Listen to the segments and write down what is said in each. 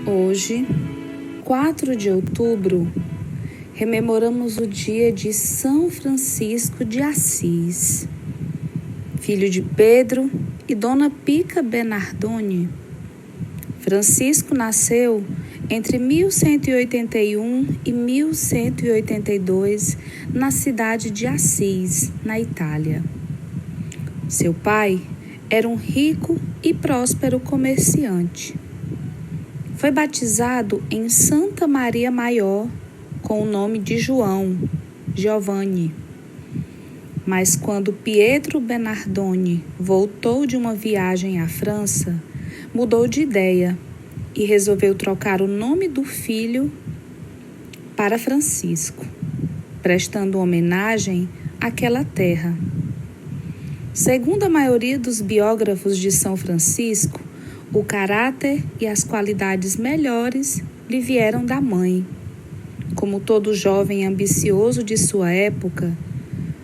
Hoje, 4 de outubro, rememoramos o dia de São Francisco de Assis, filho de Pedro e Dona Pica Bernardone. Francisco nasceu entre 1181 e 1182 na cidade de Assis, na Itália. Seu pai era um rico e próspero comerciante. Foi batizado em Santa Maria Maior com o nome de Giovanni. Mas quando Pietro Bernardone voltou de uma viagem à França, mudou de ideia e resolveu trocar o nome do filho para Francisco, prestando homenagem àquela terra. Segundo a maioria dos biógrafos de São Francisco, o caráter e as qualidades melhores lhe vieram da mãe. Como todo jovem ambicioso de sua época,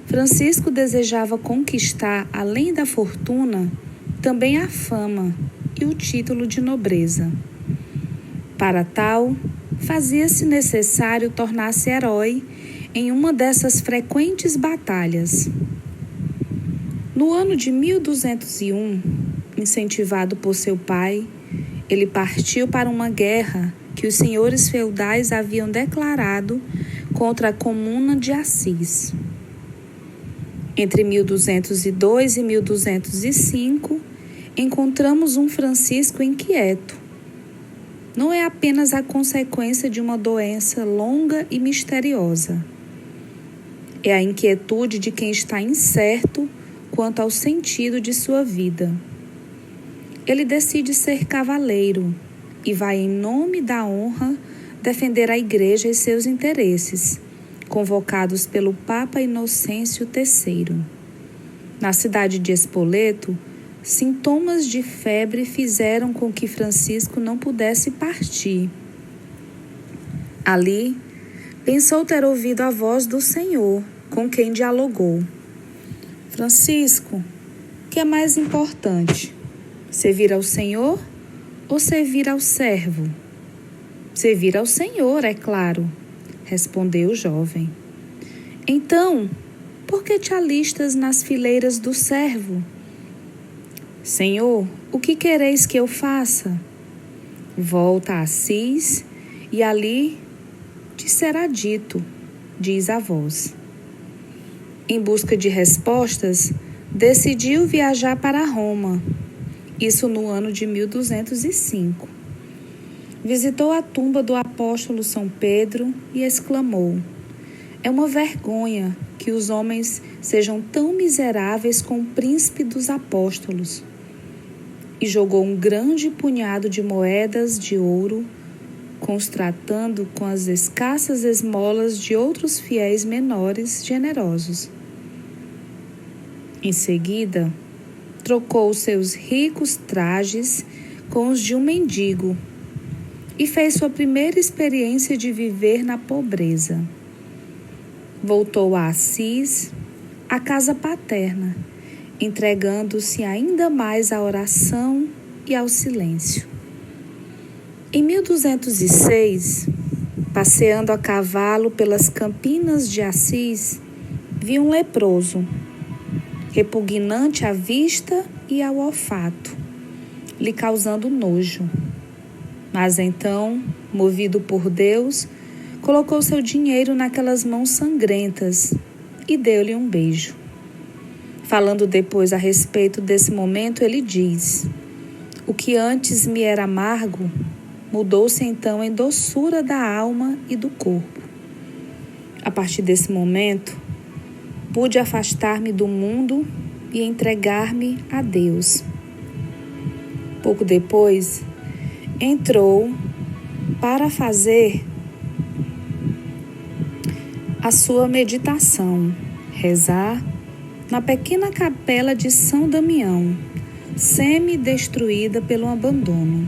Francisco desejava conquistar, além da fortuna, também a fama e o título de nobreza. Para tal, fazia-se necessário tornar-se herói em uma dessas frequentes batalhas. No ano de 1201, incentivado por seu pai, ele partiu para uma guerra que os senhores feudais haviam declarado contra a Comuna de Assis. Entre 1202 e 1205, encontramos um Francisco inquieto. Não é apenas a consequência de uma doença longa e misteriosa. É a inquietude de quem está incerto quanto ao sentido de sua vida. Ele decide ser cavaleiro e vai, em nome da honra, defender a Igreja e seus interesses, convocados pelo Papa Inocêncio III. Na cidade de Spoleto, sintomas de febre fizeram com que Francisco não pudesse partir. Ali, pensou ter ouvido a voz do Senhor, com quem dialogou. Francisco, o que é mais importante? Servir ao Senhor ou servir ao servo? Servir ao Senhor, é claro, respondeu o jovem. Então, por que te alistas nas fileiras do servo? Senhor, o que quereis que eu faça? Volta a Assis e ali te será dito, diz a voz. Em busca de respostas, decidiu viajar para Roma, isso no ano de 1205. Visitou a tumba do apóstolo São Pedro e exclamou: é uma vergonha que os homens sejam tão miseráveis com o príncipe dos apóstolos. E jogou um grande punhado de moedas de ouro, constratando com as escassas esmolas de outros fiéis menores generosos. Em seguida, trocou seus ricos trajes com os de um mendigo e fez sua primeira experiência de viver na pobreza. Voltou a Assis, a casa paterna, entregando-se ainda mais à oração e ao silêncio. Em 1206, passeando a cavalo pelas campinas de Assis, viu um leproso, repugnante à vista e ao olfato, lhe causando nojo. Mas então, movido por Deus, colocou seu dinheiro naquelas mãos sangrentas e deu-lhe um beijo. Falando depois a respeito desse momento, ele diz: o que antes me era amargo, mudou-se então em doçura da alma e do corpo. A partir desse momento, pude afastar-me do mundo e entregar-me a Deus. Pouco depois, entrou para fazer a sua meditação, rezar na pequena capela de São Damião, semi-destruída pelo abandono.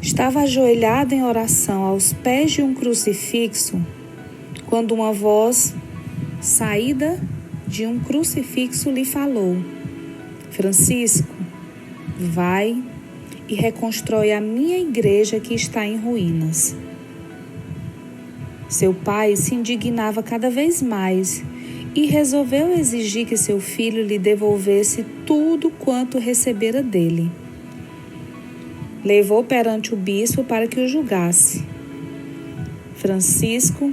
Estava ajoelhado em oração aos pés de um crucifixo, quando uma voz, saída de um crucifixo, lhe falou: Francisco, vai e reconstrói a minha igreja que está em ruínas. Seu pai se indignava cada vez mais e resolveu exigir que seu filho lhe devolvesse tudo quanto recebera dele. Levou perante o bispo para que o julgasse. Francisco,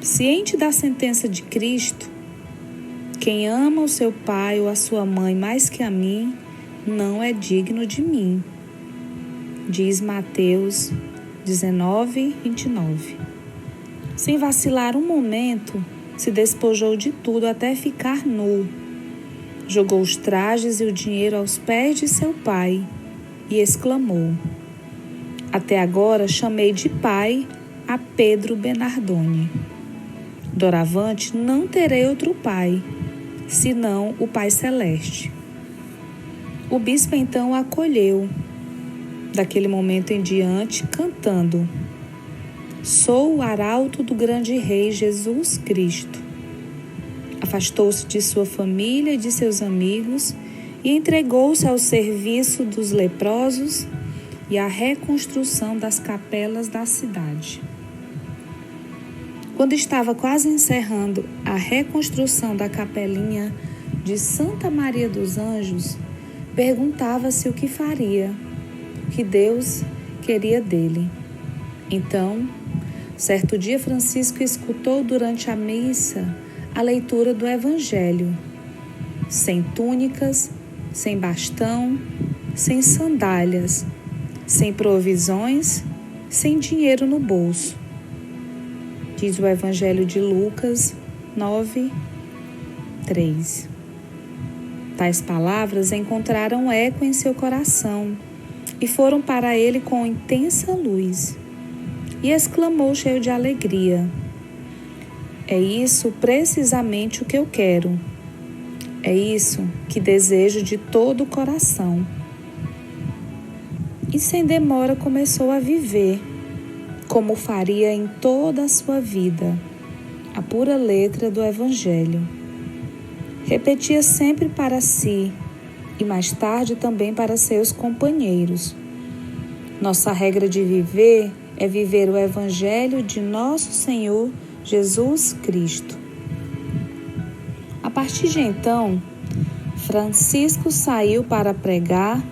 ciente da sentença de Cristo, quem ama o seu pai ou a sua mãe mais que a mim, não é digno de mim, diz Mateus 19:29. Sem vacilar um momento, se despojou de tudo até ficar nu. Jogou os trajes e o dinheiro aos pés de seu pai e exclamou: Até agora chamei de pai a Pedro Bernardone. Doravante não terei outro pai, senão o Pai Celeste. O bispo então o acolheu, daquele momento em diante, cantando: Sou o arauto do grande rei Jesus Cristo. Afastou-se de sua família e de seus amigos e entregou-se ao serviço dos leprosos e à reconstrução das capelas da cidade. Quando estava quase encerrando a reconstrução da capelinha de Santa Maria dos Anjos, perguntava-se o que faria, o que Deus queria dele. Então, certo dia, Francisco escutou durante a missa a leitura do Evangelho, sem túnicas, sem bastão, sem sandálias, sem provisões, sem dinheiro no bolso. Diz o Evangelho de Lucas 9:3. Tais palavras encontraram eco em seu coração e foram para ele com intensa luz. E exclamou cheio de alegria: É isso precisamente o que eu quero. É isso que desejo de todo o coração. E sem demora começou a viver, como faria em toda a sua vida, a pura letra do Evangelho. Repetia sempre para si e mais tarde também para seus companheiros. Nossa regra de viver é viver o Evangelho de nosso Senhor Jesus Cristo. A partir de então, Francisco saiu para pregar,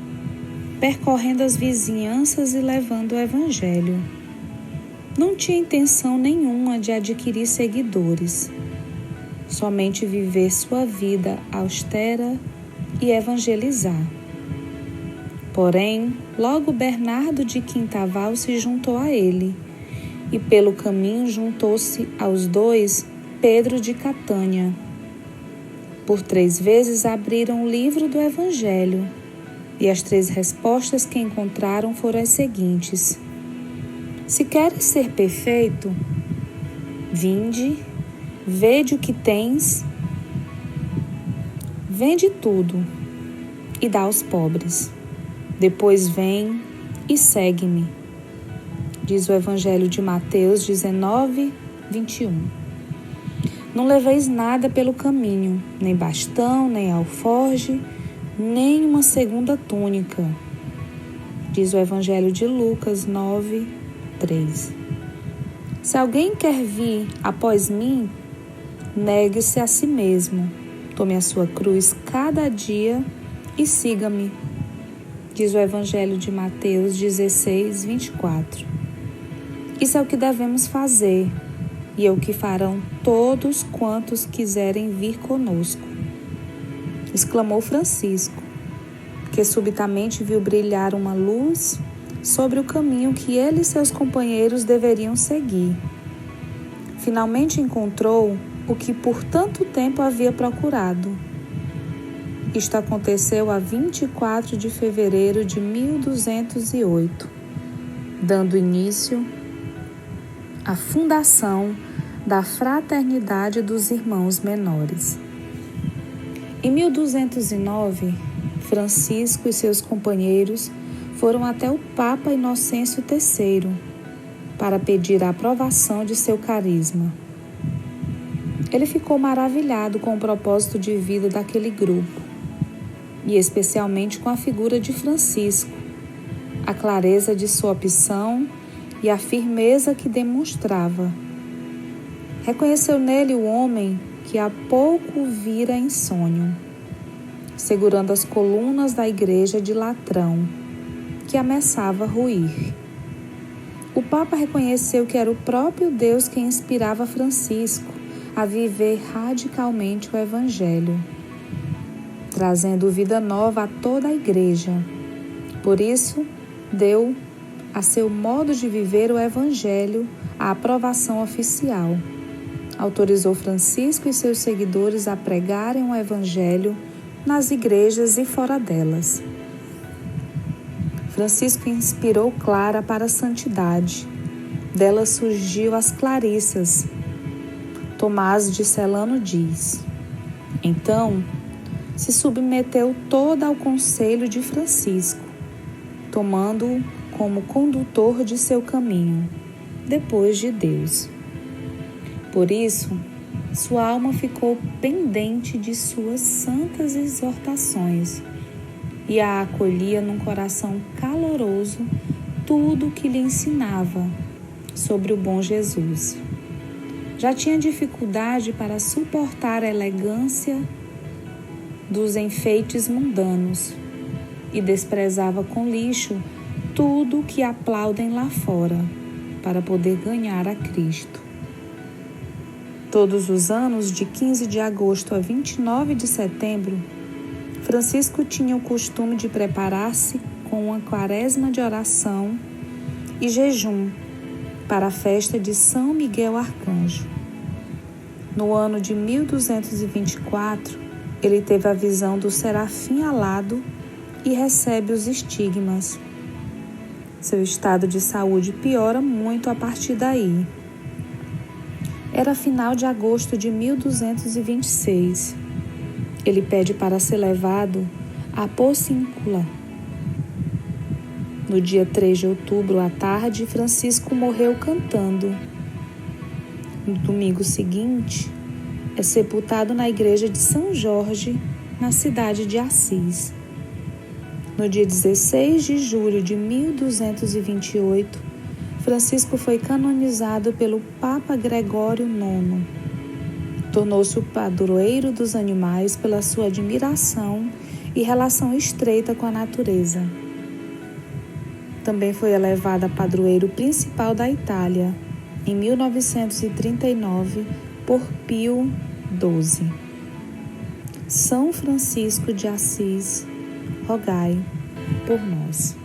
percorrendo as vizinhanças e levando o Evangelho. Não tinha intenção nenhuma de adquirir seguidores, somente viver sua vida austera e evangelizar. Porém, logo Bernardo de Quintaval se juntou a ele, e pelo caminho juntou-se aos dois Pedro de Catânia. Por 3 vezes abriram o livro do Evangelho, e as 3 respostas que encontraram foram as seguintes: Se queres ser perfeito, vinde, vede o que tens, vende tudo e dá aos pobres. Depois vem e segue-me. Diz o Evangelho de Mateus 19:21. Não leveis nada pelo caminho, nem bastão, nem alforge, nem uma segunda túnica. Diz o Evangelho de Lucas 9:3. Se alguém quer vir após mim, negue-se a si mesmo, tome a sua cruz cada dia e siga-me. Diz o Evangelho de Mateus 16:24. Isso é o que devemos fazer, e é o que farão todos quantos quiserem vir conosco. Exclamou Francisco, que subitamente viu brilhar uma luz sobre o caminho que ele e seus companheiros deveriam seguir. Finalmente encontrou o que por tanto tempo havia procurado. Isto aconteceu a 24 de fevereiro de 1208, dando início à fundação da Fraternidade dos Irmãos Menores. Em 1209, Francisco e seus companheiros foram até o Papa Inocêncio III para pedir a aprovação de seu carisma. Ele ficou maravilhado com o propósito de vida daquele grupo, e especialmente com a figura de Francisco, a clareza de sua opção e a firmeza que demonstrava. Reconheceu nele o homem que há pouco vira em sonho, segurando as colunas da igreja de latrão, que ameaçava ruir. O Papa reconheceu que era o próprio Deus quem inspirava Francisco a viver radicalmente o Evangelho, trazendo vida nova a toda a igreja. Por isso, deu a seu modo de viver o Evangelho a aprovação oficial. Autorizou Francisco e seus seguidores a pregarem o Evangelho nas igrejas e fora delas. Francisco inspirou Clara para a santidade. Dela surgiu as Clarissas. Tomás de Celano diz: então, se submeteu toda ao conselho de Francisco, tomando-o como condutor de seu caminho, depois de Deus. Por isso, sua alma ficou pendente de suas santas exortações e a acolhia num coração caloroso tudo o que lhe ensinava sobre o bom Jesus. Já tinha dificuldade para suportar a elegância dos enfeites mundanos e desprezava com lixo tudo o que aplaudem lá fora para poder ganhar a Cristo. Todos os anos, de 15 de agosto a 29 de setembro, Francisco tinha o costume de preparar-se com uma quaresma de oração e jejum para a festa de São Miguel Arcanjo. No ano de 1224, ele teve a visão do serafim alado e recebe os estigmas. Seu estado de saúde piora muito a partir daí. Era final de agosto de 1226. Ele pede para ser levado a Porciúncula. No dia 3 de outubro, à tarde, Francisco morreu cantando. No domingo seguinte, é sepultado na igreja de São Jorge, na cidade de Assis. No dia 16 de julho de 1228, Francisco foi canonizado pelo Papa Gregório IX. Tornou-se o padroeiro dos animais pela sua admiração e relação estreita com a natureza. Também foi elevado a padroeiro principal da Itália, em 1939, por Pio XII. São Francisco de Assis, rogai por nós.